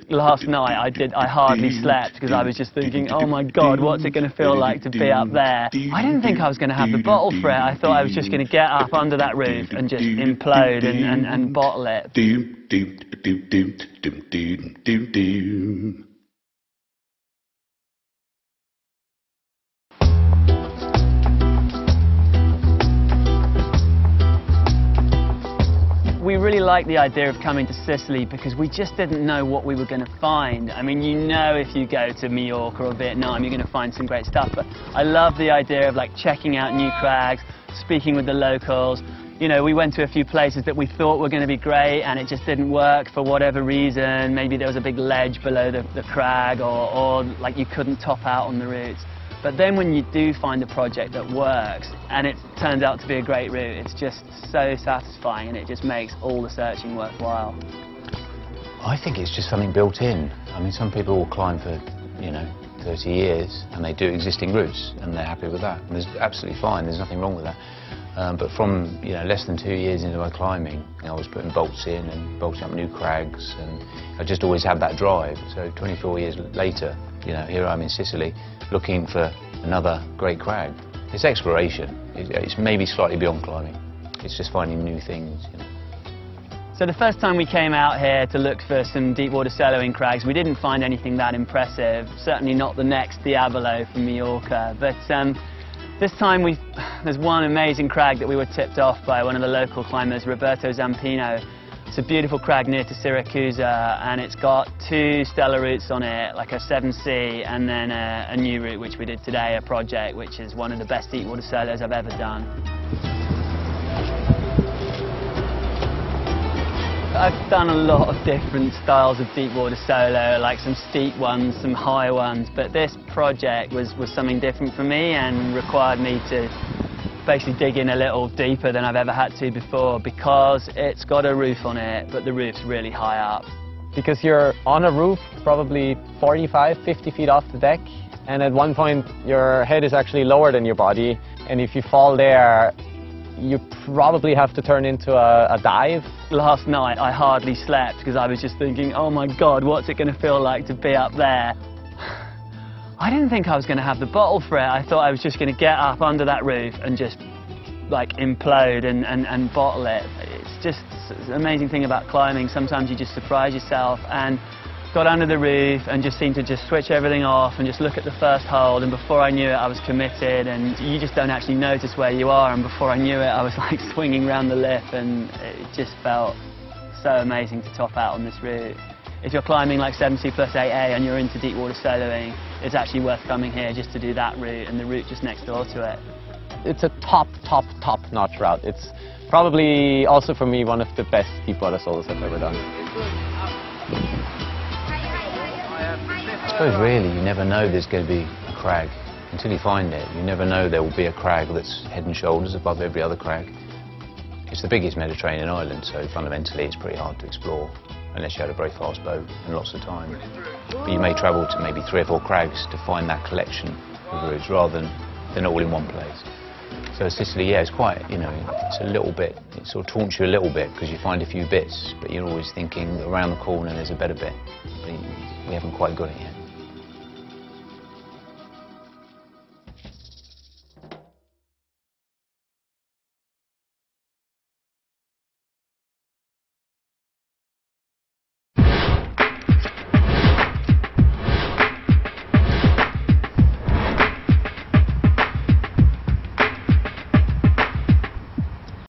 Last night I hardly slept because I was just thinking, oh my God, what's it going to feel like to be up there? I didn't think I was going to have the bottle for it. I thought I was just going to get up under that roof and just implode and bottle it. We really liked the idea of coming to Sicily because we just didn't know what we were going to find. I mean, you know, if you go to Majorca or Vietnam, you're going to find some great stuff, but I love the idea of like checking out new crags, speaking with the locals. You know, we went to a few places that we thought were going to be great and it just didn't work for whatever reason. Maybe there was a big ledge below the crag or like you couldn't top out on the routes. But then when you do find a project that works and it turns out to be a great route, it's just so satisfying and it just makes all the searching worthwhile. I think it's just something built in. I mean, some people will climb for, you know, 30 years and they do existing routes and they're happy with that. And it's absolutely fine, there's nothing wrong with that. But from, you know, less than 2 years into my climbing, you know, I was putting bolts in and bolting up new crags and I just always had that drive. So 24 years later, you know, here I am in Sicily looking for another great crag. It's exploration. It's maybe slightly beyond climbing. It's just finding new things, you know. So the first time we came out here to look for some deep water soloing crags, we didn't find anything that impressive. Certainly not the next Diavolo from Majorca. But this time there's one amazing crag that we were tipped off by one of the local climbers, Roberto Zampino. It's a beautiful crag near to Siracusa and it's got 2 stellar routes on it, like a 7C and then a new route which we did today, a project which is one of the best deep water solos I've ever done. I've done a lot of different styles of deep water solo, like some steep ones, some high ones, but this project was something different for me and required me to basically dig in a little deeper than I've ever had to before because it's got a roof on it, but the roof's really high up. Because you're on a roof probably 45, 50 feet off the deck, and at one point your head is actually lower than your body, and if you fall there, you probably have to turn into a dive. Last night I hardly slept because I was just thinking, oh my God, what's it going to feel like to be up there? I didn't think I was going to have the bottle for it. I thought I was just going to get up under that roof and just like implode and bottle it. It's just an amazing thing about climbing. Sometimes you just surprise yourself, and got under the roof and just seemed to just switch everything off and just look at the first hold, and before I knew it I was committed, and you just don't actually notice where you are, and before I knew it I was like swinging around the lip, and it just felt so amazing to top out on this route. If you're climbing like 7C plus 8A and you're into deep water soloing, it's actually worth coming here just to do that route and the route just next door to it. It's a top-notch route. It's probably also for me one of the best deep water solos I've ever done. I suppose really you never know there's going to be a crag until you find it. You never know there will be a crag that's head and shoulders above every other crag. It's the biggest Mediterranean island, so fundamentally it's pretty hard to explore unless you had a very fast boat and lots of time. But you may travel to maybe 3 or 4 crags to find that collection of routes rather than they're not all in one place. So Sicily, yeah, it's quite, you know, it's a little bit, it sort of taunts you a little bit because you find a few bits, but you're always thinking around the corner there's a better bit. But we haven't quite got it yet.